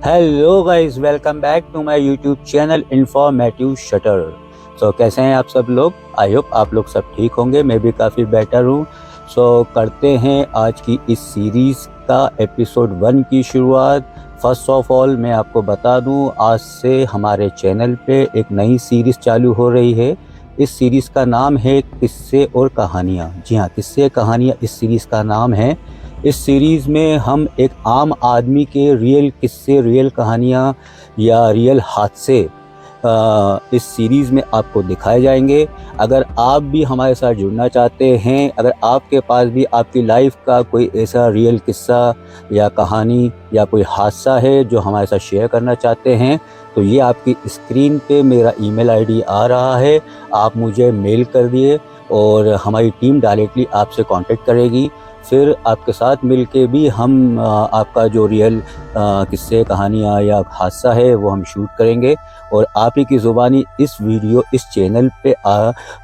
Hello guys, welcome back to my YouTube channel informative shutter. So कैसे हैं आप सब लोग? आई होप आप लोग सब ठीक होंगे। मैं भी काफ़ी बेटर हूँ। सो करते हैं आज की इस सीरीज़ का एपिसोड 1 की शुरुआत। फर्स्ट ऑफ ऑल मैं आपको बता दूं, आज से हमारे चैनल पे एक नई सीरीज़ चालू हो रही है। इस सीरीज़ का नाम है किस्से और कहानियाँ। जी हाँ, किस्से कहानियाँ इस सीरीज़ का नाम है। इस सीरीज़ में हम एक आम आदमी के रियल किस्से, रियल कहानियाँ या रियल हादसे इस सीरीज़ में आपको दिखाए जाएंगे। अगर आप भी हमारे साथ जुड़ना चाहते हैं, अगर आपके पास भी आपकी लाइफ का कोई ऐसा रियल किस्सा या कहानी या कोई हादसा है जो हमारे साथ शेयर करना चाहते हैं, तो ये आपकी स्क्रीन पे मेरा ईमेल आईडी आ रहा है। आप मुझे मेल कर दिए और हमारी टीम डायरेक्टली आपसे कांटेक्ट करेगी। फिर आपके साथ मिलके भी हम आपका जो रियल किस्से, कहानियाँ या हादसा है वो हम शूट करेंगे और आप ही की ज़ुबानी इस वीडियो, इस चैनल पे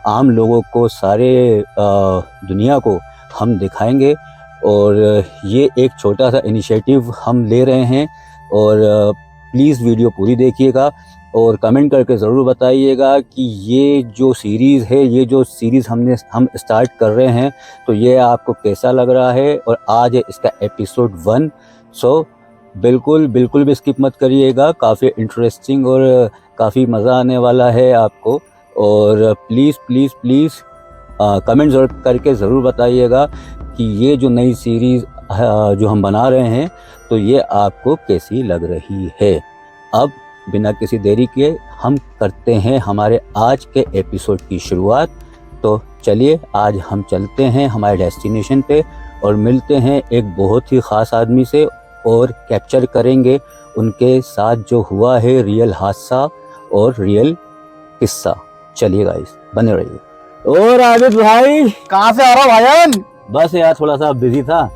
आम लोगों को, सारे दुनिया को हम दिखाएंगे। और ये एक छोटा सा इनिशिएटिव हम ले रहे हैं और प्लीज़ वीडियो पूरी देखिएगा और कमेंट करके ज़रूर बताइएगा कि ये जो सीरीज़ है, ये जो सीरीज़ हम स्टार्ट कर रहे हैं, तो ये आपको कैसा लग रहा है। और आज है इसका एपिसोड 1। सो बिल्कुल भी स्किप मत करिएगा। काफ़ी इंटरेस्टिंग और काफ़ी मज़ा आने वाला है आपको। और प्लीज़ कमेंट करके ज़रूर बताइएगा कि ये जो नई सीरीज़ जो हम बना रहे हैं, तो ये आपको कैसी लग रही है। अब बिना किसी देरी के हम करते हैं हमारे आज के एपिसोड की शुरुआत। तो चलिए आज हम चलते हैं हमारे डेस्टिनेशन पे और मिलते हैं एक बहुत ही ख़ास आदमी से और कैप्चर करेंगे उनके साथ जो हुआ है रियल हादसा और रियल किस्सा। चलिए गाइस, बने रहिए। और आदित्य भाई, कहाँ से आ रहा हो भाईजान? बस यार थोड़ा सा बिजी था,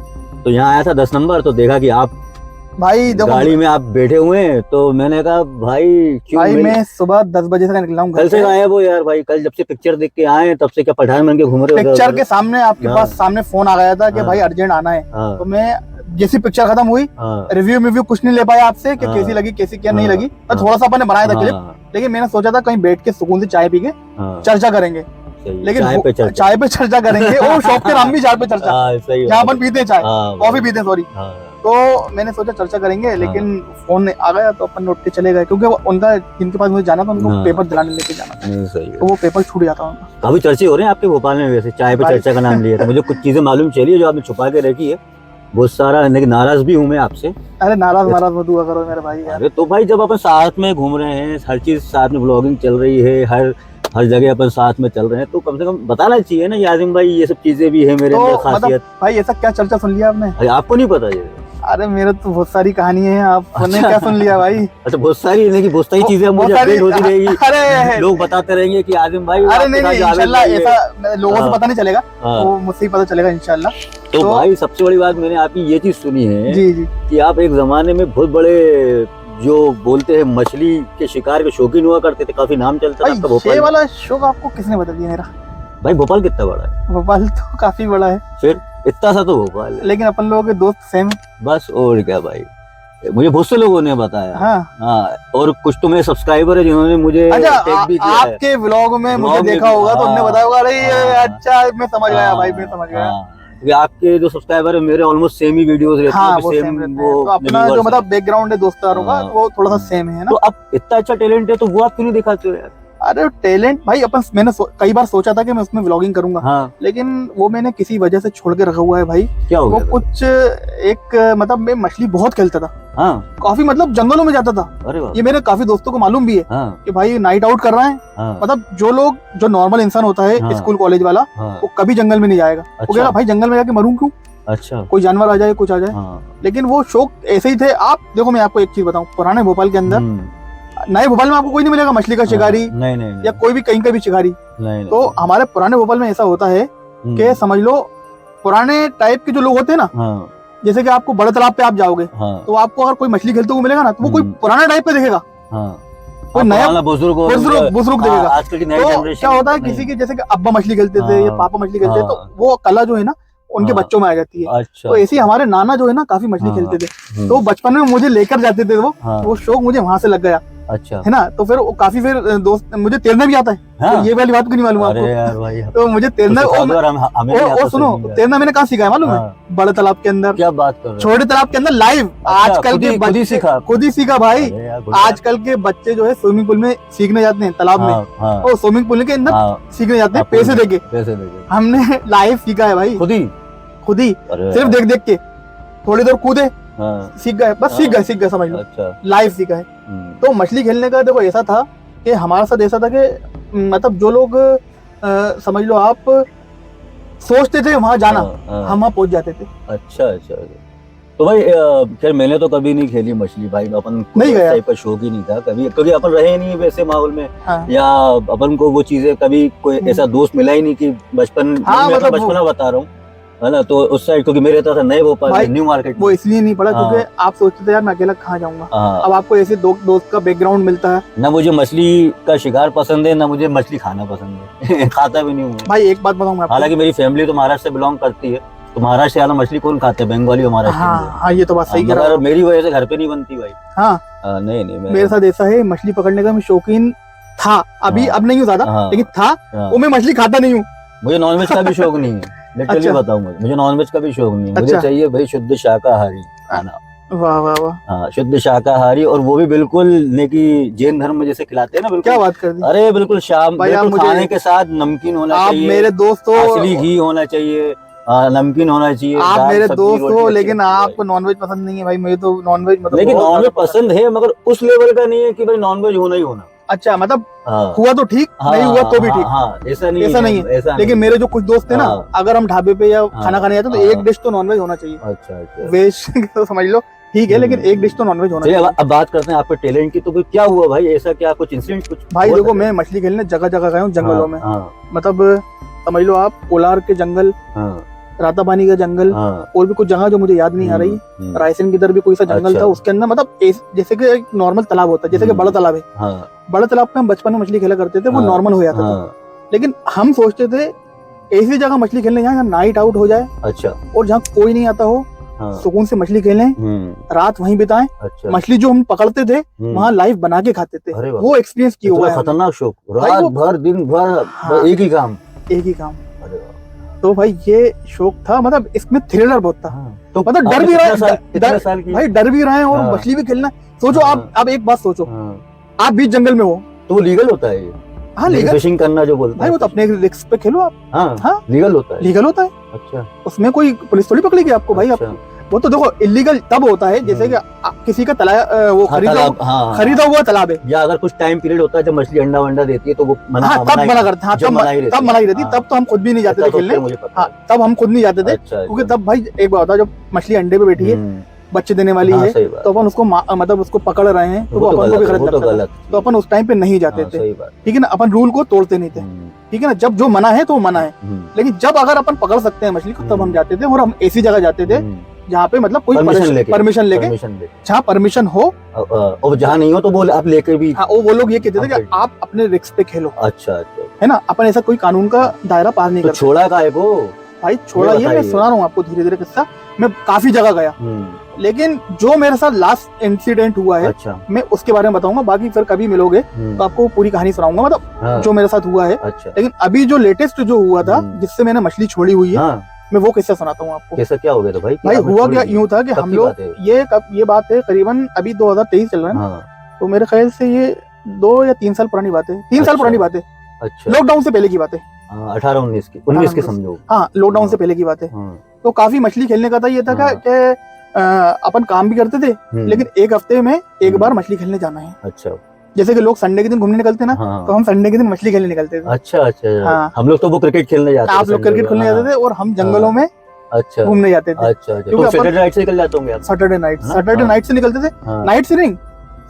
तो यहाँ आया था 10 नंबर, तो देखा कि आप भाई देखो, गाड़ी में आप बैठे हुए हैं, तो मैंने कहा भाई क्यों भाई मैं सुबह 10 बजे से निकला हूँ। कल से आए वो यार भाई, कल जब से पिक्चर देख के आए तब से क्या पठान बन के घूम रहे हो? पिक्चर के सामने आपके पास सामने फोन आ गया था कि भाई अर्जेंट आना है। तो मैं जैसी पिक्चर खत्म हुई, रिव्यू कुछ नहीं ले पाया आपसे कि कैसी लगी, कैसी क्या नहीं लगी। तो थोड़ा सा अपन ने बनाया था क्लिप, लेकिन मैंने सोचा था कहीं बैठ के सुकून से चाय पी के चर्चा करेंगे। लेकिन चाय पे चर्चा करेंगे और शॉप के नाम भी चाय पे चर्चा, जहाँ अपन पीते हैं चाय, कॉफी पीते हैं, सॉरी। तो मैंने सोचा चर्चा करेंगे, लेकिन फोन आ गया तो अपन उठ के चले गए, क्योंकि उनका जिनके पास मुझे जाना था उनको पेपर दिलाने लेके जाना था। तो वो पेपर छूट जाता उनका। काफी चर्चे हो रहे हैं आपके भोपाल में वैसे, चाय पे चर्चा का नाम लिया था। मुझे कुछ चीजें मालूम चली है जो आपने छुपा के रखी है बहुत सारा, लेकिन नाराज भी हूँ मैं आपसे। अरे नाराज मत हुआ करो मेरे भाई यार। अरे तो भाई जब अपन साथ में घूम रहे हैं, हर चीज साथ में, व्लॉगिंग चल रही है, हर जगह अपन साथ में चल रहे हैं, तो कम से कम बताना चाहिए ना आज़िम भाई, ये सब चीजें भी है मेरे अंदर खासियत। भाई ऐसा क्या चर्चा सुन लिया आपने? अरे आपको नहीं पता ये? अरे मेरे तो बहुत सारी कहानियां हैं, आपने क्या सुन लिया भाई? अच्छा, बहुत सारी चीजें मुझे अपडेट होती रहेगी। अरे लोग बताते रहेंगे कि आज़िम भाई। अरे नहीं, इंशाल्लाह ऐसा लोगों से पता नहीं चलेगा, वो मुझसे ही पता चलेगा इंशाल्लाह। तो भाई सबसे बड़ी बात मैंने आपकी ये चीज सुनी है जी कि आप एक जमाने में बहुत बड़े, जो बोलते हैं, मछली के शिकार के शौकीन हुआ करते थे, काफी नाम चलता था आपका भोपाल। ये वाला शौक आपको किसने बता दिया मेरा? भाई भोपाल कितना बड़ा है? भोपाल तो काफी बड़ा है। फिर इतना सा तो भोपाल है, लेकिन अपन लोगों के दोस्त सेम। बस और क्या भाई, मुझे बहुत से लोगों ने बताया। हाँ, और कुछ तो मेरे सब्सक्राइबर है जिन्होंने मुझे टैग भी किया है। आपके व्लॉग में मुझे देखा होगा तो उन्होंने बताया होगा। अरे अच्छा, मैं समझ गया भाई, मैं समझ गया। आपके जो सब्सक्राइबर है मेरे ऑलमोस्ट सेम ही वीडियोस रहते हैं। वो सेम तो अपना जो मतलब बैकग्राउंड है दोस्तों का, वो थोड़ा सा सेम है ना। तो अब इतना अच्छा टैलेंट है तो वो आप क्यों नहीं दिखाते हो यार? अरे टैलेंट भाई, मैंने कई बार सोचा था कि मैं उसमें व्लॉगिंग करूंगा, लेकिन वो मैंने किसी वजह से छोड़ के रखा हुआ है भाई। क्या हो गया? वो कुछ एक मतलब मैं मछली बहुत खेलता था, काफी मतलब जंगलों में जाता था। अरे ये मेरे काफी दोस्तों को मालूम भी है कि भाई नाइट आउट कर रहे हैं। मतलब जो नॉर्मल इंसान होता है, स्कूल कॉलेज वाला, वो कभी जंगल में नहीं जाएगा। वो कहेगा भाई जंगल में जाके मरूं क्यों? अच्छा, कोई जानवर आ जाए, कुछ आ जाए। लेकिन वो शौक ऐसे ही थे। आप देखो, मैं आपको एक चीज बताऊं, पुराने भोपाल के अंदर, नए भोपाल में आपको कोई नहीं मिलेगा मछली का शिकारी, नहीं, या कोई भी कहीं का भी शिकारी। तो हमारे पुराने भोपाल में ऐसा होता है कि समझ लो, पुराने टाइप के जो लोग होते हैं ना, जैसे कि आपको बड़े तालाब पे आप जाओगे, तो आपको अगर कोई मछली खेलते हुए मिलेगा ना, तो वो कोई पुराना टाइप पे दिखेगा, कोई नया बुजुर्ग दिखेगा। आजकल की नई जनरेशन क्या होता है, किसी के जैसे कि अब्बा मछली खेलते थे या पापा मछली खेलते थे, तो वो कला जो है ना, उनके बच्चों में आ जाती है। अच्छा। तो ऐसे ही हमारे नाना जो है ना काफी मछली खेलते थे, तो बचपन में मुझे लेकर जाते थे वो शौक मुझे वहां से लग गया। अच्छा। है ना, तो फिर काफी फिर दोस्त, मुझे तैरना भी आता है। हाँ? तो ये वाली बात भी नहीं मालूम आपको? यार भाई, तो मुझे तैरना, और सुनो, तैरना मैंने कहाँ सीखा है मालूम है? बड़े तालाब के अंदर। क्या बात कर रहे हो? छोटे तालाब के अंदर लाइव। आजकल के बच्चे खुद ही सीखा भाई। आजकल के बच्चे जो है स्विमिंग पूल में सीखने जाते हैं, तालाब में, और स्विमिंग पूल के अंदर सीखने जाते हैं पैसे देके। हमने लाइव सीखा है भाई, खुद ही सिर्फ देख देख के। थोड़ी देर कूदे, सीख गए, बस सीख गए समझ लो। अच्छा। लाइव सीखा है। तो मछली खेलने का देखो ऐसा था कि हमारे साथ ऐसा था कि मतलब जो लोग समझ लो आप सोचते थे वहां जाना, हम वहां पहुंच जाते थे। अच्छा अच्छा। तो भाई खैर मैंने तो कभी नहीं खेली मछली भाई, अपन नहीं गया, टाइप का शौक ही नहीं था कभी, क्योंकि अपन रहे नहीं वैसे माहौल में। हाँ। या अपन को वो चीजें कभी कोई ऐसा दोस्त मिला ही नहीं कि बचपन, मतलब बचपना बता रहा हूँ, है ना। तो उस साइड, क्योंकि मेरे था नए भोपाल, न्यू मार्केट, वो इसलिए नहीं पड़ा क्योंकि आप सोचते थे यार मैं अकेला कहाँ जाऊंगा। अब आपको ऐसे दोस्त का बैकग्राउंड मिलता है ना। मुझे मछली का शिकार पसंद है, ना मुझे मछली खाना पसंद है। खाता भी नहीं हूँ भाई। एक बात बताऊँ, हालांकि मेरी फैमिली तो महाराष्ट्र से बिलोंग करती है, तो महाराष्ट्र वाला मछली कौन खाते हैं? बंगाली हमारा। हाँ, ये तो बात सही है। मेरी वजह से घर पे नहीं बनती भाई। हाँ नहीं, मेरे साथ ऐसा है, मछली पकड़ने का मैं शौकीन था, अभी अब नहीं हूँ ज्यादा, लेकिन था। वो मैं मछली खाता नहीं हूँ। मुझे नॉनवेज का भी शौक नहीं है। लिटरली बताऊं, मुझे नॉनवेज का भी शौक नहीं है। मुझे चाहिए भाई शुद्ध शाकाहारी खाना। वाह वाह वाह। हाँ, शुद्ध शाकाहारी, और वो भी बिल्कुल नेकी जैन धर्म में जैसे खिलाते हैं ना, बिल्कुल। क्या बात कर दी? अरे बिल्कुल शाम खाने के साथ नमकीन होना चाहिए। मेरे दोस्तों, असली घी होना चाहिए, नमकीन होना चाहिए। आप मेरे दोस्त हो, लेकिन आपको नॉनवेज पसंद नहीं है भाई। मुझे तो नॉनवेज मतलब, लेकिन नॉनवेज पसंद है, मगर उस लेवल का नहीं है कि भाई नॉनवेज होना ही होना। अच्छा, मतलब हुआ तो ठीक, नहीं हुआ तो भी ठीक। ऐसा नहीं है। लेकिन मेरे जो कुछ दोस्त थे ना, अगर हम ढाबे पे या खाना खाने जाते तो एक डिश तो नॉनवेज होना चाहिए। अच्छा। वेज तो समझ लो ठीक है, लेकिन एक डिश तो नॉनवेज होना चाहिए। अब बात करते हैं आपके टैलेंट की। तो क्या हुआ भाई, ऐसा क्या कुछ इंसिडेंट कुछ? भाई देखो, मैं मछली खेलने जगह जगह गया हूँ, जंगलों में। मतलब समझ लो आप, कोलार के जंगल, रातापानी का जंगल, और भी कुछ जगह जो मुझे याद नहीं आ रही। रायसेन की इधर भी कोई सा जंगल था, उसके अंदर मतलब जैसे कि एक नॉर्मल तालाब होता है, जैसे कि बड़ा तालाब है। बड़ा तालाब में हम बचपन में मछली खेला करते थे, वो नॉर्मल हो जाता था। लेकिन हम सोचते थे ऐसी जगह मछली खेलने जहाँ नाइट आउट हो जाए, अच्छा, और जहाँ कोई नहीं आता हो, सुकून से मछली खेलें, रात वहीं बिताएं। अच्छा। मछली जो हम पकड़ते थे वहाँ लाइव बना के खाते थे। वो एक्सपीरियंस किया हुआ है। खतरनाक शौक, रात भर दिन भर एक ही काम। तो भाई ये शौक था, मतलब इसमें थ्रिलर बहुत था। तो मतलब डर भी रहा है भाई, डर भी रहे हैं और मछली भी खेलना। सोचो आप एक बात सोचो, आप बीच जंगल में हो, तो वो लीगल होता है? हाँ, लीगल फिशिंग करना जो बोलते हैं भाई, वो तो अपने रिस्क पे खेलो आप। हाँ, लीगल होता है। अच्छा, उसमें कोई पुलिस थोड़ी पकड़ेगी आपको भाई। आप वो तो देखो इलीगल तब होता है जैसे कि किसी का वो खरीदा हुआ तालाब है, या अगर कुछ टाइम पीरियड होता है जब मछली अंडा वंडा देती है तो वो तब मना करते हैं। तब मनाही रहती, तब तो हम खुद भी नहीं जाते थे खेलने। तब हम खुद नहीं जाते थे, क्योंकि तब भाई एक बात होता है, जब मछली अंडे पे बैठी है, बच्चे देने वाली है, तो अपन उसको मतलब उसको पकड़ रहे हैं, तो अपन को भी गलत लगता है। तो अपन उस टाइम पे नहीं जाते थे, ठीक है ना। अपन रूल को तोड़ते नहीं थे, ठीक है ना। जब जो मना है तो मना है, लेकिन जब अगर अपन पकड़ सकते हैं मछली को, तब हम जाते थे। और हम ऐसी जगह जाते थे जहाँ पे मतलब कोई परमिशन लेके, जहाँ परमिशन हो, और जहाँ नहीं हो तो वो आप लेकर भी। हाँ, वो लोग ये कहते थे कि आप अपने रिस्क पे खेलो। अच्छा, है ना। अपन ऐसा कोई कानून का दायरा पार नहीं करते। छोड़ा का है वो भाई, छोड़ा ये मैं सुना रहा हूँ आपको धीरे धीरे किस्सा। मैं काफी जगह गया, लेकिन जो मेरे साथ लास्ट इंसिडेंट हुआ है, अच्छा, मैं उसके बारे में बताऊंगा। बाकी फिर कभी मिलोगे तो आपको पूरी कहानी सुनाऊंगा, मतलब जो मेरे साथ हुआ है। अच्छा। लेकिन अभी जो लेटेस्ट जो हुआ था, जिससे मैंने मछली छोड़ी हुई है, मैं वो किस्सा सुनाता हूँ आपको। कैसा क्या हो गया था भाई? हुआ क्या यूँ था कि हम लोग, ये बात है करीबन अभी 2023 चल रहा है, तो मेरे ख्याल से ये 2 या 3 साल पुरानी बात है। 3 साल पुरानी बात है। अच्छा। लॉकडाउन से पहले की बात है। 18-19 की समझो। हाँ, लॉकडाउन से पहले की बात है। तो काफी मछली खेलने का था। ये था कि अपन काम भी करते थे, लेकिन एक हफ्ते में एक बार मछली खेलने जाना है। अच्छा। जैसे कि लोग संडे के दिन घूमने निकलते ना, तो हम संडे के दिन मछली खेलने निकलते थे। अच्छा। हाँ, हम लोग तो वो क्रिकेट खेलने जाते थे। आप लोग क्रिकेट खेलने जाते थे और हम जंगलों में अच्छा घूमने जाते थे। अच्छा, क्योंकि सैटरडे नाइट से निकल जाते होंगे आप? सैटरडे नाइट से निकलते थे। नाइट से नहीं,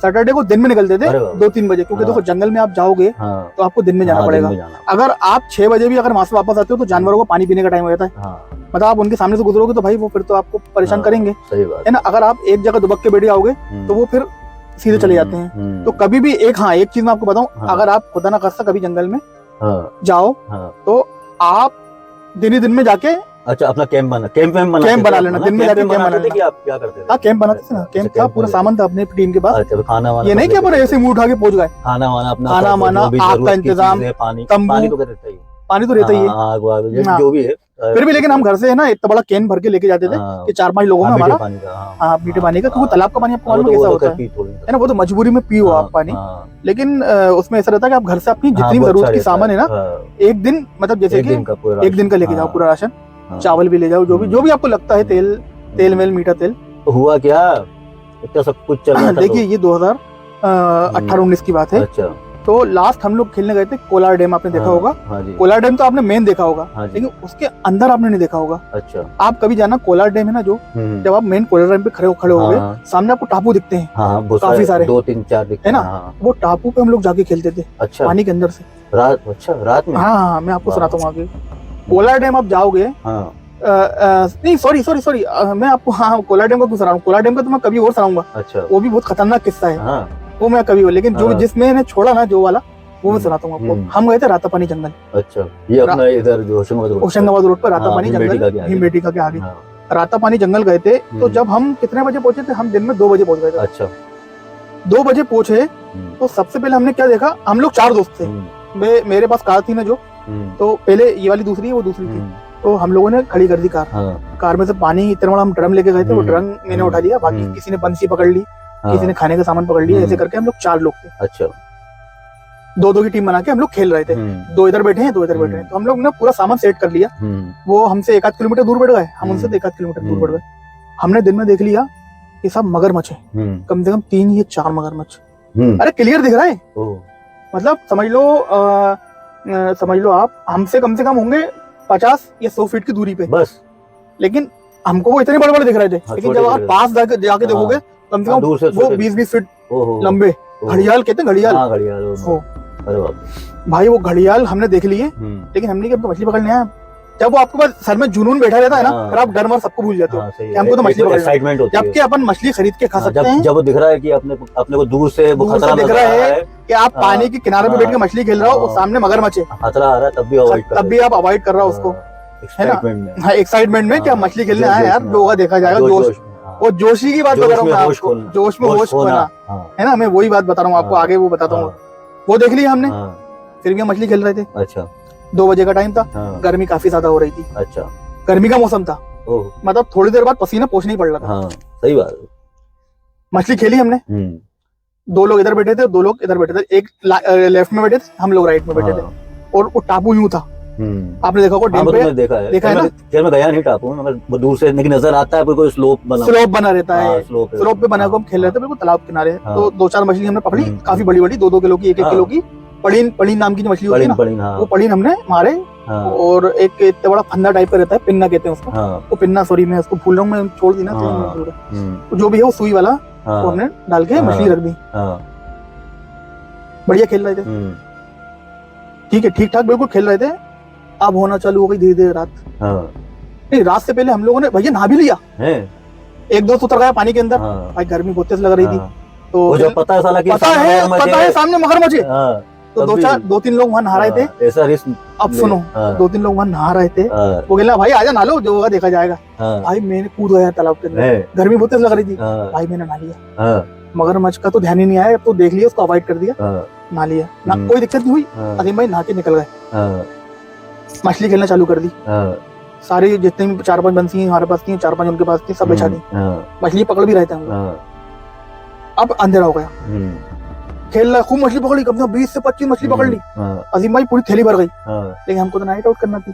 सैटरडे को दिन में निकलते थे 2-3 बजे, क्योंकि देखो जंगल में आप जाओगे तो आपको दिन में जाना पड़ेगा। अगर आप 6 बजे भी अगर वहां से वापस आते हो तो जानवरों को पानी पीने का टाइम हो जाता है। मतलब आप उनके सामने से गुजरोगे तो भाई वो फिर तो आपको परेशान करेंगे, है ना। अगर आप एक जगह दुबक के बैठ जाओगे तो वो फिर सीधे चले जाते हैं। तो कभी भी एक चीज मैं आपको बताऊं, अगर आप खुदा ना खास्ता कभी जंगल में जाओ तो आप दिन ही दिन में जाके अच्छा, अपना कैंप बना लेना, दिन में जाके कैंप बना लेना। कि आप क्या करते थे? हाँ, कैंप बनाते थे ना, कैंप था, पूरा सामान था अपने टीम के पास। अच्छा, खाना वाना ये नहीं कि अपन ऐसे मुंह उठा के पहुंच गए। खाना वाना अपना, खाना वाना, आग का इंतजाम, पानी तो रहता ही, पानी तो रहता ही है, आग वाग जो भी है। फिर भी लेकिन हम घर से है ना इतना बड़ा कैन भर के लेके जाते थे कि 4-5 लोगों में हमारा मीठे पानी का, क्योंकि तालाब का पानी आपको मालूम कैसा होता है ना, वो तो मजबूरी में पियो आप पानी। लेकिन उसमें ऐसा रहता है कि आप घर से अपनी जितनी जरूरत की सामान है ना, एक दिन मतलब जैसे कि एक दिन का लेके जाओ पूरा राशन, चावल भी ले जाओ, जो भी आपको लगता है, तेल मेल, मीठा तेल। तो हुआ क्या, इतना सब कुछ चल रहा था? देखिए ये 2018-19 की बात है। अच्छा। तो लास्ट हम लोग खेलने गए थे कोलार डैम, आपने देखा होगा। कोलार डैम तो आपने मेन देखा होगा, लेकिन उसके अंदर आपने नहीं देखा होगा। अच्छा। आप कभी जाना, कोलार डैम है ना जो, जब आप मेन कोलार डैम पे खड़े हो गए, सामने आपको टापू दिखते हैं, काफी सारे, 2-3-4 दिखते है ना। वो टापू पे हम लोग जाके खेलते थे। अच्छा। पानी के अंदर से रात? अच्छा, रात में? हाँ, मैं आपको सुनाता हूँ आगे। कोलार डैम आप जाओगे, नहीं सॉरी, मैं आपको, हाँ, कोलार डैम का क्यों सुना रहा हूँ, कोलार डैम का तो मैं कभी और सुनाऊंगा। अच्छा। वो भी बहुत खतरनाक किस्सा है, वो मैं कभी हो, लेकिन जो जिसमें छोड़ा ना जो वाला, वो मैं सुनाता हूँ आपको। हम गए थे रातापानी जंगल। अच्छा, ये अपना इधर जो होशंगाबाद रोड पर रातापानी जंगल, भीमबेटका के आगे रातापानी जंगल गए थे। तो जब हम कितने बजे पहुंचे थे, हम दिन में 2 बजे पहुंच गए थे। अच्छा। 2 बजे पहुंचे तो सबसे पहले हमने क्या देखा, हम लोग 4 दोस्त थे, मेरे पास कार थी ना जो, तो पहले ये वाली दूसरी, वो दूसरी थी, तो हम लोगों ने खड़ी कर दी कार में से पानी इतना बड़ा हम ड्रम लेके गए थे, वो ड्रम मैंने उठा लिया, बाकी किसी ने बंसी पकड़ ली, किसी ने खाने का सामान पकड़ लिया, ऐसे करके हम लोग 4 लोग थे। अच्छा। 2-2 की टीम बना के हम लोग खेल रहे थे, 2 इधर बैठे हैं, 2 इधर बैठे हैं। तो हम लोग ने पूरा सामान सेट कर लिया, वो हमसे 1-8 किलोमीटर दूर बैठ गए, हम उनसे 1-8 किलोमीटर दूर बैठ गए। हमने दिन में देख लिया कि सब मगरमच्छ है, कम से कम 3 या 4 मगरमच्छ। अरे क्लियर दिख रहा है, मतलब समझ लो आप, हमसे कम से कम होंगे 50 या 100 फीट की दूरी पे बस, लेकिन हमको वो इतने बड़े बड़े दिख रहे थे। लेकिन जब आप पास जाके देखोगे, कम से कम वो 20-20 फीट लंबे घड़ियाल, कहते हैं घड़ियाल। अरे भाई, वो घड़ियाल हमने देख लिए, लेकिन हमने कभी मछली पकड़ने आया। जब वो आपके पास सर में जुनून बैठा रहता है ना, फिर आप डर मर सबको भूल जाते हो कि हमको तो मछली पकड़ना है, जबकि अपन मछली खरीद के खा सकते हैं। जब वो दिख रहा है कि अपने को दूर से दिख रहा है कि आप पानी के किनारे पे बैठ के मछली खेल रहे हो, सामने मगरमच्छ है, खतरा आ रहा है, तब भी आप अवॉइड कर रहे हो उसको, है ना, एक्साइटमेंट में क्या मछली खेलने आए यार, जो होगा देखा जाएगा। जोश, वो जोशी की बात बता रहा हूँ मैं आपको, जोश में होश खोना, है ना, मैं वही बात बता रहा हूँ आपको, आगे वो बताता हूँ। वो देख लिया हमने, फिर भी हम मछली खेल रहे थे। अच्छा। 2 बजे का टाइम था, गर्मी काफी ज्यादा हो रही थी। अच्छा। गर्मी का मौसम था, मतलब थोड़ी देर बाद पसीना पोंछने ही पड़ रहा था। सही बात। मछली खेली हमने, 2 लोग इधर बैठे थे, 2 लोग इधर बैठे थे, एक लेफ्ट में बैठे थे, हम लोग राइट में बैठे थे, और वो टापू यूं था। आपने देखा होगा डैम पे? देखा है ना? खैर मैं गया नहीं टापू, मगर दूर से नजर आता है, कोई स्लोप बना रहता है, स्लोप पे बना के हम खेल रहे थे बिल्कुल तालाब किनारे। तो 2-4 मछली हमने पकड़ी, काफी बड़ी बड़ी, 2-2 किलो की, 1-1 किलो की। पड़ीन नाम की जो मछली होती है ना, वो पड़ीन हमने मारे। और एक इतना बड़ा फंदा टाइप का रहता है, पिन्ना कहते हैं उसको, वो पिन्ना, सॉरी मैं उसको भूल रहा हूँ, मैं छोड़ दी ना, जो भी है वो सुई वाला, वो हमने डाल के मछली रख दी। बढ़िया खेल रहे थे, ठीक है, ठीक ठाक बिल्कुल खेल रहे थे। अब होना चालू हो गई धीरे धीरे रात। नहीं, रात से पहले हम लोगों ने भैया नहा भी लिया, 1-2 उतर गया पानी के अंदर। भाई गर्मी बहुत तेज लग रही थी, तो जो पता है सामने मगरमच्छ है, तो 2-3 लोग वहाँ नहा रहे थे। ऐसा रिस्क, अब सुनो, 2-3 लोग वहाँ नहा रहे थे, वो कहला भाई आजा नहा लो, जो होगा देखा जाएगा। भाई मैंने कूद गया तालाब के अंदर, गर्मी बहुत तेज लग रही थी, भाई मैंने नहा लिया। मगरमच्छ का तो ध्यान ही नहीं आया, अब तो देख लिया, उसको अवॉइड कर दिया, नहा लिया ना, कोई दिक्कत नहीं हुई। अजीम भाई नहा के निकल गए, मछली खेलना चालू कर दी। सारी जितनी भी 4-5 बंसी हमारे पास थी, 4-5 उनके पास थी, सब बिछा दी, मछली पकड़ भी रहे थे हम लोग। अब अंधेरा हो गया, खेल रहा, खूब मछली पकड़ी, कम से कम 20 से 25 मछली पकड़ ली। अजीम भाई पूरी थैली भर गई, लेकिन हमको तो नाइट आउट करना थी,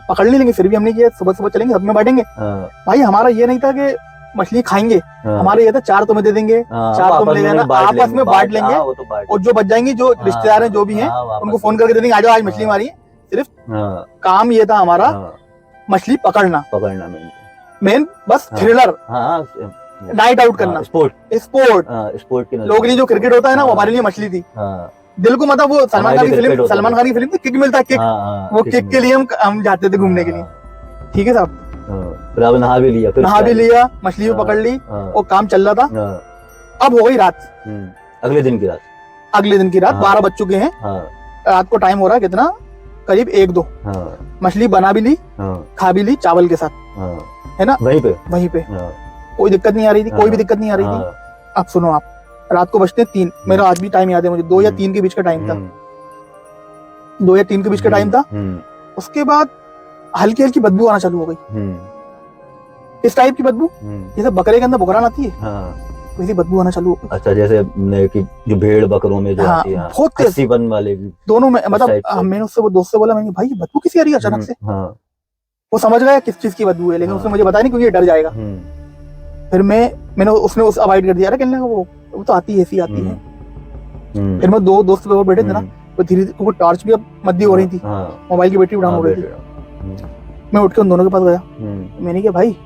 पकड़ ली, लेकिन फिर भी हमने किया सुबह सुबह चलेंगे, सब में बैठेंगे। भाई हमारा ये नहीं था कि मछली खाएंगे, हमारे ये था 4 तुम्हें दे देंगे, 4 तुम ले लेना, आपस में बांट लेंगे, और जो बच जाएंगी, जो रिश्तेदार हैं जो भी हैं, उनको फोन करके दे देंगे, आ जाओ आज मछली मारी। सिर्फ काम ये था हमारा, मछली पकड़ना मेन, बस थ्रिलर, नाइट आउट करना, स्पोर्ट। लोग लिए जो क्रिकेट होता है ना, वो हमारे लिए मछली थी। दिल को मतलब वो सलमान खान की फिल्म थी, किक मिलता है, किक, वो किक के लिए हम जाते थे घूमने के लिए। ठीक है साहब, नहा भी लिया, मछली भी पकड़ ली, और काम चल रहा था। अब हो गई रात, अगले दिन की रात 12 बज चुके हैं, रात को टाइम हो रहा है कितना, करीब 1-2 मछली बना भी ली, खा भी ली चावल के साथ, है ना, वहीं पे कोई दिक्कत नहीं आ रही थी, कोई भी दिक्कत नहीं आ रही थी। अब सुनो आप, रात को बजते 3, मेरा आज भी टाइम याद है मुझे, 2 या 3 के बीच का टाइम था, 2 या 3 के बीच का टाइम था। उसके बाद हल्की हल्की बदबू आना चालू हो गई। इस टाइप की बदबू जैसे बकरे के अंदर बुकरान आती है, वैसी बदबू आना चालू हो गई। अच्छा, जैसे कि जो भेड़ बकरों में जो आती है, बहुत तेज वाले दोनों में, मतलब मैंने उससे, वो दोस्त से बोला, मैंने भाई बदबू किसी आ रही है अचानक से। वो समझ गया किस चीज की बदबू है, लेकिन उसने मुझे बताया नहीं क्योंकि डर जाएगा। फिर मैंने उसने उस अवॉइड कर दिया, कहने लगा वो तो आती है, ऐसी आती है। फिर मैं 2 दोस्त पे बैठे थे ना, वो धीरे धीरे, क्योंकि टॉर्च भी अब मद्दी हो रही थी, मोबाइल की बैटरी डाउन हो रही थी। मैं उठ के उन दोनों के पास गया, मैंने कहा भाई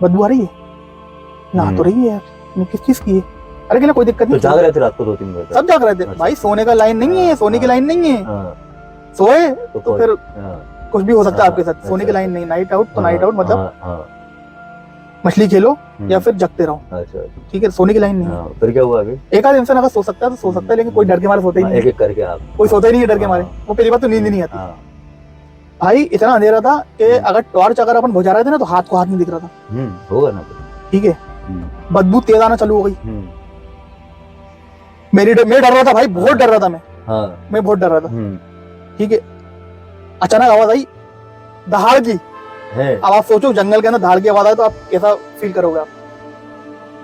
बदबू आ रही है, ना तो रही है यार, किस चीज की है? अरे कहना कोई दिक्कत नहीं। तो जाग रहे थे रात को 2-3 बजे? सब जाग रहे थे भाई, सोने का लाइन नहीं है, सोने की लाइन नहीं है, सोए तो फिर कुछ भी हो सकता है आपके साथ, सोने की लाइन नहीं, नाइट आउट तो नाइट आउट, मतलब मछली खेलो या फिर जगते रहो, ठीक है, सोने की लाइन नहीं है। फिर क्या हुआ आगे? एक आध इंसान अगर सो सकता है तो सो सकता है, लेकिन कोई डर के मारे सोता ही नहीं, एक-एक करके आप, कोई सोता ही नहीं है डर के मारे। वो पहली बात तो नींद नहीं आती भाई, इतना अंधेरा था कि अगर टॉर्च अगर अपन बुझा रहे थे ना तो हाथ को हाथ नहीं दिख रहा था। होगा ना, ठीक है। बदबू तेज आना चालू हो गई, मैं डर रहा था भाई, बहुत डर रहा था मैं बहुत डर रहा था, ठीक है। अचानक आवाज आई दहाड़ की। अब आप सोचो जंगल के अंदर दहाड़ की आवाज आए तो आप कैसा फील करोगे आप।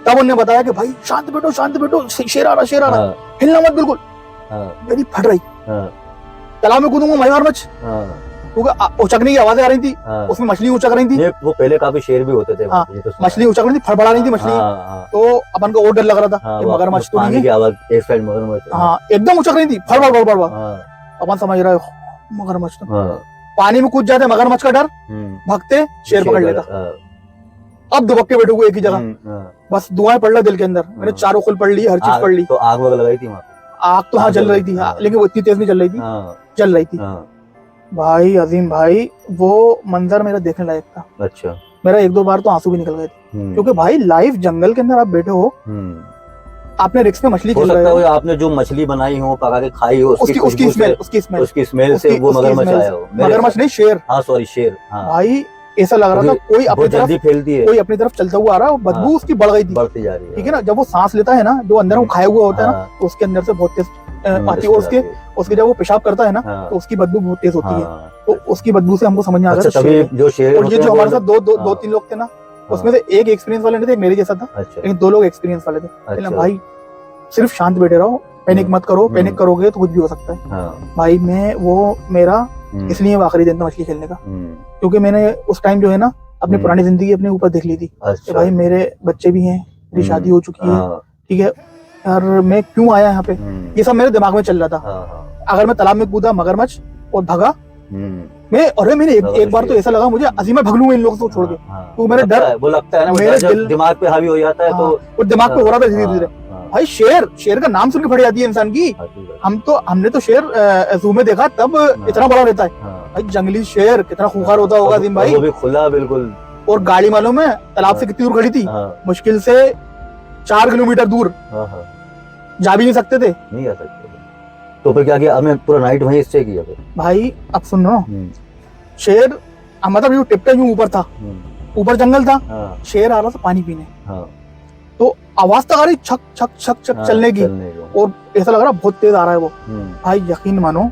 तब उन्होंने बताया कि भाई शांत बैठो, शेर आ रहा, हिलना मत बिल्कुल। मेरी फट रही, तालाब में कूदूंगा मगरमच्छ, क्योंकि उचकने की आवाजें आ रही थी, उसमें मछली उचक रही थी। वो पहले काफी शेर भी होते थे, मछली उचक रही थी, फड़फड़ा रही थी मछली, तो अपन को और डर लग रहा था कि मगरमच्छ तो नहीं है, एकदम उचक रही थी, फड़फड़। अपन समझ रहे हो मगरमच्छ, तो पानी में कूद जाते मगरमच्छ का डर, भागते शेर पकड़ लेता। अब दुबक के बैठो एक ही जगह, बस दुआएं पड़ रहा दिल के अंदर। मैंने चारों खुल पढ़ ली, हर चीज पढ़ ली। तो आग वगैरह लगाई थी वहां? आग तो हाँ जल रही थी, लेकिन वो इतनी तेज नहीं जल रही थी, जल रही थी। भाई अजीम भाई, वो मंजर मेरा देखने लायक था। अच्छा। मेरा 1-2 बार तो आंसू भी निकल गए थे, क्योंकि भाई लाइव जंगल के अंदर आप बैठे हो, आपने रिक्स में मछली खेल रहे हो, आपने जो मछली बनाई हो, पका के खाई हो, उसकी स्मेल से वो मगरमच्छ आया हो। मगरमच्छ नहीं, शेर। हाँ सॉरी, शेर। भाई ऐसा लग रहा था कोई अपनी तरफ फैलती है, कोई अपनी तरफ चलता हुआ आ रहा है, बदबू उसकी बढ़ गई थी, बढ़ती जा रही है, ठीक है ना। जब वो सांस लेता है ना, जो अंदर वो खाया हुआ होता है ना, तो उसके अंदर से बहुत तेज आती है, और उसके जब वो पेशाब करता है ना, तो उसकी बदबू बहुत तेज होती है। तो उसकी बदबू से हमको समझ में आ गया जो शेर। और ये जो हमारे साथ 2-3 लोग थे ना, उसमें से एक एक्सपीरियंस वाले नहीं थे, मेरे जैसा था, लेकिन 2 लोग एक्सपीरियंस वाले थे। भाई सिर्फ शांत बैठे रहो, पैनिक मत करो, पैनिक करोगे तो कुछ भी हो सकता है। भाई मेरा इसलिए आखिरी दिन था मछली खेलने का, क्योंकि मैंने उस टाइम जो है ना अपनी पुरानी जिंदगी अपने ऊपर देख ली थी। अच्छा। भाई मेरे बच्चे भी हैं, मेरी शादी हो चुकी है, ठीक है, और मैं क्यों आया यहाँ पे, ये सब मेरे दिमाग में चल रहा था। अगर मैं तालाब में कूदा मगरमच्छ और भगा, मैंने एक बार तो ऐसा लगा मुझे, अजीम भग लूंगा इन लोगों को छोड़ के, तो मेरा डर वो लगता है ना, मेरे दिमाग पे हावी हो जाता है, तो वो दिमाग पे हो रहा था धीरे धीरे। भाई शेर का नाम सुन के फट जाती है इंसान की। हमने तो शेर जू में देखा, तब इतना बड़ा रहता है। भाई जंगली शेर कितना खूंखार होता होगा अजीम भाई, वो भी खुला बिल्कुल। और गाड़ी मालूम है तालाब से कितनी दूर खड़ी थी? मुश्किल से 4 किलोमीटर दूर, जा भी नहीं सकते थे, नहीं जा सकते थे। तो फिर क्या किया? हमने पूरा नाइट वहीं स्टे किया फिर। भाई अब सुनो, शेर मतलब यूं टिपटा यूं ऊपर था, ऊपर जंगल था, शेर आ रहा था पानी पीने, तो आवाज तक आ रही छक छक छक छक चलने की, और ऐसा लग रहा बहुत तेज आ रहा है वो। भाई यकीन मानो,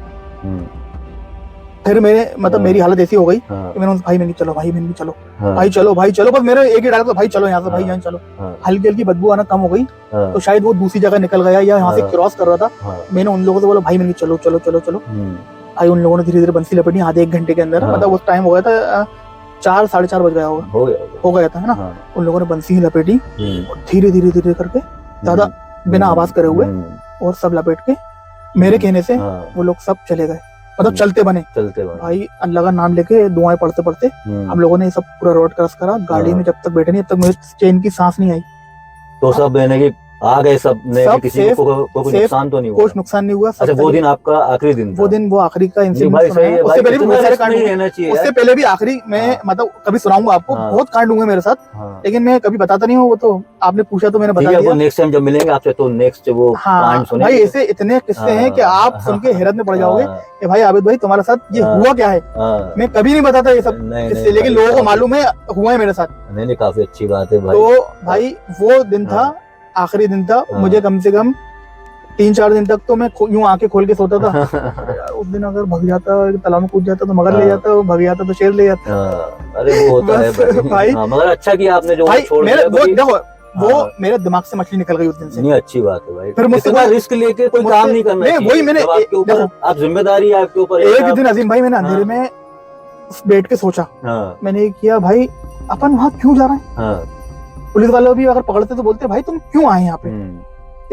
फिर मेरी हालत ऐसी हो गई कि मैंने भाई मैंने चलो, भाई चलो, बस मेरे एक ही डायलॉग था, भाई चलो यहाँ से, भाई यहाँ चलो। हल्की हल्की बदबू आना कम हो गई, तो शायद वो दूसरी जगह निकल गया या यहाँ से क्रॉस कर रहा था। मैंने उन लोगों से बोला भाई मैंने चलो। भाई उन लोगों ने धीरे धीरे बंसी लपेटी, आधे 1 घंटे के अंदर, मतलब उस टाइम हो गया था 4 साढ़े 4 बज गया हो गया था, है ना। उन लोगों ने बंसी ही लपेटी, धीरे धीरे करके, ज्यादा बिना आवाज करे हुए, और सब लपेट के मेरे कहने से वो लोग सब चले गए, मतलब चलते बने। भाई अल्लाह का नाम लेके दुआएं पढ़ते पढ़ते हम लोगों ने सब पूरा रोड क्रॉस करा। गाड़ी में जब तक बैठे नहीं, तब तक मेरे चैन की सांस नहीं आई। तो सब मैंने कि आ गए सब ने, किसी को कोई नुकसान तो नहीं हुआ? कुछ नुकसान नहीं हुआ। अच्छा, वो दिन आपका आखिरी दिन था? वो दिन वो आखिरी का इंसिडेंट है। उससे पहले भी बहुत सारे कांड रहना चाहिए, उससे पहले भी आखिरी में मतलब कभी सुनाऊंगा आपको, बहुत कांड हुए मेरे साथ, लेकिन मैं कभी बताता नहीं हूँ। वो तो आपने पूछा तो मैंने बता दिया। वो नेक्स्ट टाइम जब मिलेंगे आपसे तो नेक्स्ट वो कांड सुनेंगे। भाई ऐसे इतने किस्से हैं कि आप सुन के हैरत में पड़ जाओगे कि भाई आबिद भाई तुम्हारे साथ ये हुआ क्या है। मैं कभी नहीं बताता ये सब किस्से, लेकिन लोगों को मालूम है हुआ है मेरे साथ। नहीं, काफी अच्छी बात है भाई। तो भाई वो दिन था, आखिरी दिन था। मुझे कम से कम 3-4 दिन तक तो मैं यूं आंखें खोल के सोता था। उस दिन अगर भग जाता, तालाब में कूद जाता तो मगर ले जाता, भग जाता तो शेर ले जाता। अरे वो होता है भाई। मगर अच्छा किया आपने जो छोड़ दिया। देखो वो मेरे दिमाग से मछली निकल गई उस दिन से। नहीं, अच्छी बात है भाई। फिर मुझसे रिस्क लेके कोई काम नहीं करना चाहिए। वही मैंने आपके ऊपर, आप जिम्मेदारी है आपके ऊपर। एक दिन अजीम भाई मैंने अंधेरे में बैठ के सोचा, मैंने किया भाई अपन वहाँ क्यों जा रहे हैं। पुलिस वाले भी अगर पकड़ते तो बोलते भाई तुम क्यों आए यहाँ पे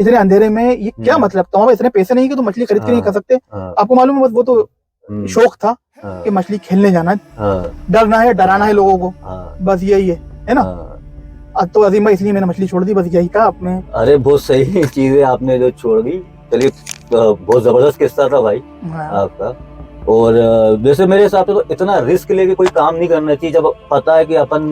इतने अंधेरे में, ये क्या मतलब, तुम्हारे इतने पैसे नहीं कि तुम मछली खरीद के नहीं खा सकते। आपको मालूम है वो तो शौक था कि मछली खेलने जाना है, डरना है, डराना है लोगों को, बस यही है ना। तो अजीम भाई इसलिए मैंने मछली छोड़ दी, बस यही था आपने। अरे बहुत सही चीज है आपने जो छोड़ दी। चलिए बहुत जबरदस्त किस्सा था भाई आपका। और वैसे मेरे हिसाब से तो इतना रिस्क लेके कोई काम नहीं करना चाहिए जब पता है कि अपन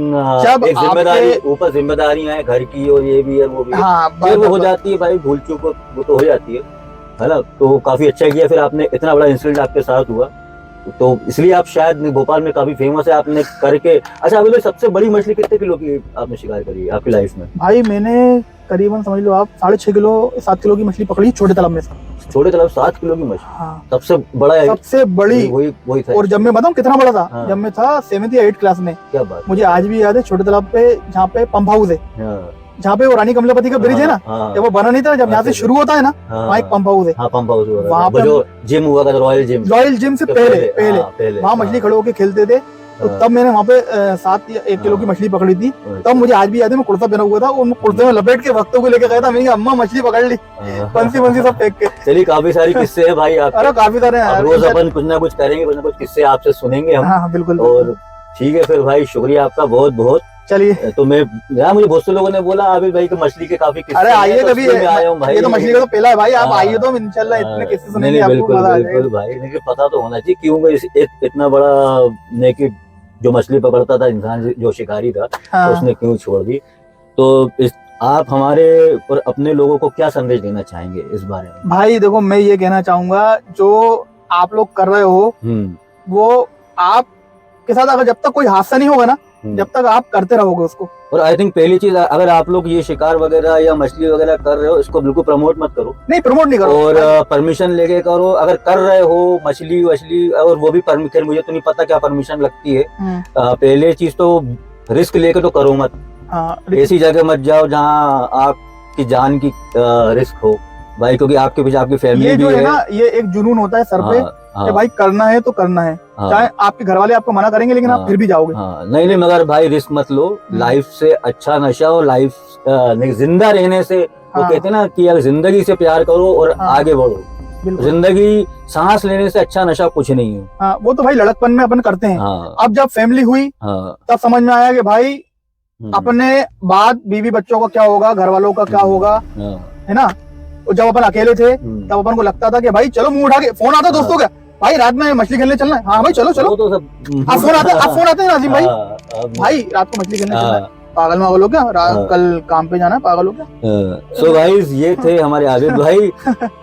एक जिम्मेदारी, ऊपर जिम्मेदारियां हैं घर की और ये भी है वो भी है, फिर वो हो जाती है भाई, भूल चूक वो तो हो जाती है ना। तो काफी अच्छा किया फिर आपने, इतना बड़ा इंसिडेंट आपके साथ हुआ तो इसलिए आप शायद भोपाल में काफी फेमस है आपने करके। अच्छा अभी भाई सबसे बड़ी मछली कितने किलो की आपने शिकार करी है आपकी लाइफ में? भाई मैंने करीबन समझ लो आप 6.5 किलो 7 किलो की मछली पकड़ी छोटे तालाब में। छोटे तालाब 7 किलो की मछली? हाँ। सबसे बड़ा है? सबसे बड़ी वही था। और जब मैं बताऊं कितना बड़ा था? हाँ। जब मैं था 7th या 8th क्लास में। क्या बात, मुझे आज भी याद है। छोटे तालाब पे जहाँ पे पंप हाउस है, जहाँ पे वो रानी कमलापति का ब्रिज है ना, जब वो बना नहीं था, जब यहाँ से शुरू होता है ना, वहाँ एक पंप हाउस है। पंप हाउस वहाँ पे जो जिम हुआ था, रॉयल जिम से पहले वहाँ मछली खड़े होके खेलते थे। तो तब मैंने वहाँ पे 7 या 1 किलो की मछली पकड़ी थी। तब मुझे आज भी याद है, मैं कुर्ता पहना हुआ था और कुर्ते में लपेट के वक्तों को लेके गया था। मैंने कहा अम्मा मछली पकड़ ली, बंसी सब फेंक के। चलिए काफी सारी किस्से हैं भाई आप। अरे काफी सारे हैं, रोज अपन कुछ ना कुछ करेंगे, कुछ ना कुछ किस्से आपसे सुनेंगे हम। हाँ बिल्कुल। और ठीक है फिर भाई, शुक्रिया आपका बहुत बहुत। चलिए तो मैं मुझे बहुत से लोगों ने बोला आबिद भाई को मछली के काफी किस्से। अरे आइए कभी, आया हूँ भाई, ये तो मछली का तो पहला है भाई, आप आइए तो इंशाल्लाह इतने किस्से सुनेंगे आपको मजा आ जाएगा। बिल्कुल भाई, लेकिन पता तो होना चाहिए क्यों इतना बड़ा नेकी जो मछली पकड़ता था इंसान, जो शिकारी था, तो उसने क्यों छोड़ दी। तो आप हमारे और अपने लोगों को क्या संदेश देना चाहेंगे इस बारे में? भाई देखो मैं ये कहना चाहूंगा, जो आप लोग कर रहे हो वो आपके साथ अगर जब तक कोई हादसा नहीं होगा ना, जब तक आप करते रहोगे उसको। और आई थिंक पहली चीज, अगर आप लोग ये शिकार वगैरह या मछली वगैरह कर रहे हो, इसको बिल्कुल प्रमोट मत करो। नहीं प्रमोट नहीं करो, और परमिशन लेके करो। अगर कर रहे हो मछली वछली, और वो भी परमिशन, मुझे तो नहीं पता क्या परमिशन लगती है। पहले चीज तो रिस्क लेके तो करो मत। ऐसी जगह मत जाओ जहाँ आपकी जान की रिस्क हो भाई, क्योंकि आपके पीछे आपकी फैमिली भी है ना। ये एक जुनून होता है सर पे कि भाई करना है तो करना है, चाहे आपके घर वाले आपको मना करेंगे, लेकिन आप फिर भी जाओगे। नहीं मगर भाई रिस्क मत लो। लाइफ से अच्छा नशा हो, लाइफ जिंदा रहने से वो कहते हैं ना कि अगर जिंदगी से प्यार करो और आगे बढ़ो। जिंदगी सांस लेने से अच्छा नशा कुछ नहीं है। वो तो भाई लड़कपन में अपन करते हैं। अब जब फैमिली हुई तब समझ में आया कि भाई अपने बाद बीवी बच्चों का क्या होगा, घर वालों का क्या होगा, है ना। जब अपन अकेले थे तब अपन को लगता था कि भाई चलो मुंह उठा के फोन आता दोस्तों का, भाई रात में मछली खेलने चलना है। हाँ भाई चलो चलो, तो सब आप फोन आते हैं नाजिम भाई, भाई रात को मछली खेलने चलना है। पागल मागल हो क्या, कल काम पे जाना है, पागल हो क्या। सो गाइस ये थे हमारे आबिद भाई।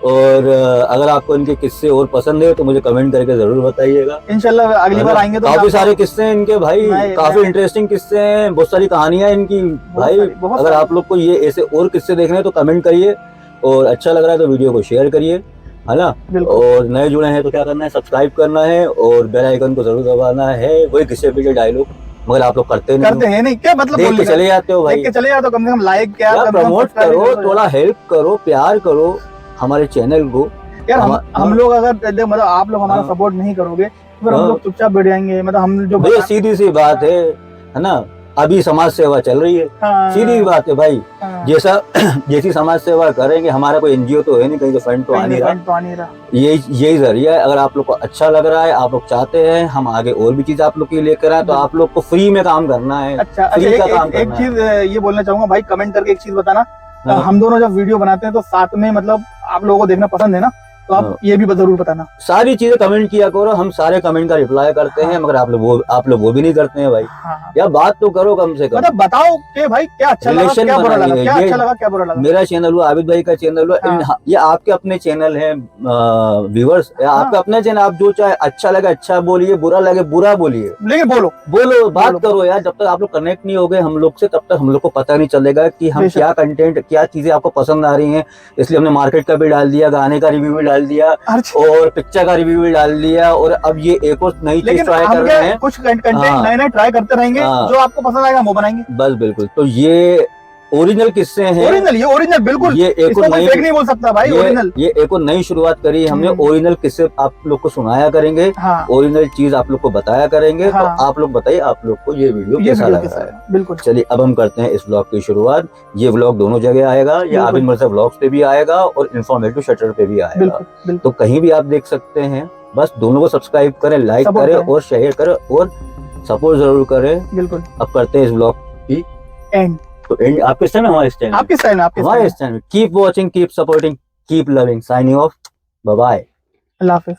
और अगर आपको इनके किस्से और पसंद है तो मुझे कमेंट करके जरूर बताइएगा। इंशाल्लाह अगली बार आएंगे तो काफी सारे किस्से हैं इनके भाई, काफी इंटरेस्टिंग किस्से हैं, बहुत सारी कहानियां इनकी भाई। अगर आप लोग को ये ऐसे और किस्से देखने हैं तो कमेंट करिए, और अच्छा लग रहा है तो वीडियो को शेयर करिए, है ना। और नए जुड़े हैं तो क्या करना है, सब्सक्राइब करना है और बेल आइकन को जरूर दबाना है। वही किस्से पीछे डायलॉग, मगर आप लोग करते नहीं क्या मतलब, देख के चले जाते हो भाई, देख के चले जाते हो। कम से कम लाइक क्या प्रमोट करो, थोड़ा हेल्प करो, प्यार करो हमारे चैनल को यार। हम लोग अगर मतलब आप लोग हमारा सपोर्ट नहीं करोगे फिर हम लोग चुपचाप बैठ जाएंगे। मतलब हम जो सीधी सी बात है ना, अभी समाज सेवा चल रही है। सीधी बात है भाई, जैसी समाज सेवा करेंगे, हमारा कोई एनजीओ तो है नहीं, कहीं तो फंड तो आ नहीं रहा। यही जरिया है। अगर आप लोग को अच्छा लग रहा है, आप लोग चाहते हैं हम आगे और भी चीज आप लोग के लेकर आए, तो आप लोग को फ्री में काम करना है। अच्छा, फ्री का काम करना है। एक चीज ये बोलना चाहूंगा भाई, कमेंट करके एक चीज बताना हम दोनों जब वीडियो बनाते हैं तो साथ में मतलब आप लोगों को देखना पसंद है ना, तो आप ये भी जरूर बताना। सारी चीजें कमेंट किया करो, हम सारे कमेंट का रिप्लाई करते हैं, मगर आप लोग वो भी नहीं करते हैं भाई। या बात तो करो कम से कम, मतलब बताओ कि भाई क्या अच्छा लगा, क्या बुरा लगा, क्या अच्छा लगा, क्या बुरा लगा। मेरा चैनल हुआ, आबिद भाई का चैनल हुआ, ये आपके अपने चैनल है व्यूअर्स, आपका अपना चैनल, आप जो चाहे अच्छा लगे अच्छा बोलिए, बुरा लगे बुरा बोलिए, लेकिन बोलो बात करो यार। जब तक आप लोग कनेक्ट नहीं हो गए हम लोग से, तब तक हम लोग को पता नहीं चलेगा कि हम क्या कंटेंट, क्या चीजें आपको पसंद आ रही हैं। इसलिए हमने मार्केट का भी डाल दिया, गाने का रिव्यू भी डाल दिया और पिक्चर का रिव्यू भी डाल दिया, और अब ये एक और नई चीज ट्राई कर रहे हैं। कुछ कंटेंट नए ट्राई करते रहेंगे, जो आपको पसंद आएगा वो बनाएंगे। बस बिल्कुल। तो ये ओरिजिनल किस्से हैं, ओरिजिनल बिल्कुल, ये एक और नई, नहीं बोल सकता भाई, ओरिजिनल। ये एक और नई शुरुआत करी है हमने। ओरिजिनल किस्से आप लोग को सुनाया करेंगे, ओरिजिनल चीज आप लोग को बताया करेंगे। तो आप लोग बताइए आप लोग को ये वीडियो कैसा लग रहा है। बिल्कुल। चलिए अब हम करते हैं इस व्लॉग की शुरुआत। ये व्लॉग दोनों जगह आएगा, ये आबिद मिर्जा व्लॉग्स पे भी आएगा और इन्फॉर्मेटिव शटर पे भी आएगा। तो कहीं भी आप देख सकते हैं। बस दोनों को सब्सक्राइब करें, लाइक करें और शेयर करें और सपोर्ट जरूर करें। बिल्कुल। अब करते हैं इस व्लॉग की एंड। तो एंड आपके स्टाइल में, हमारे स्टाइल में, आपके स्टाइल में। Keep watching, keep supporting, keep loving. Signing off, bye bye, अल्लाह हाफिज।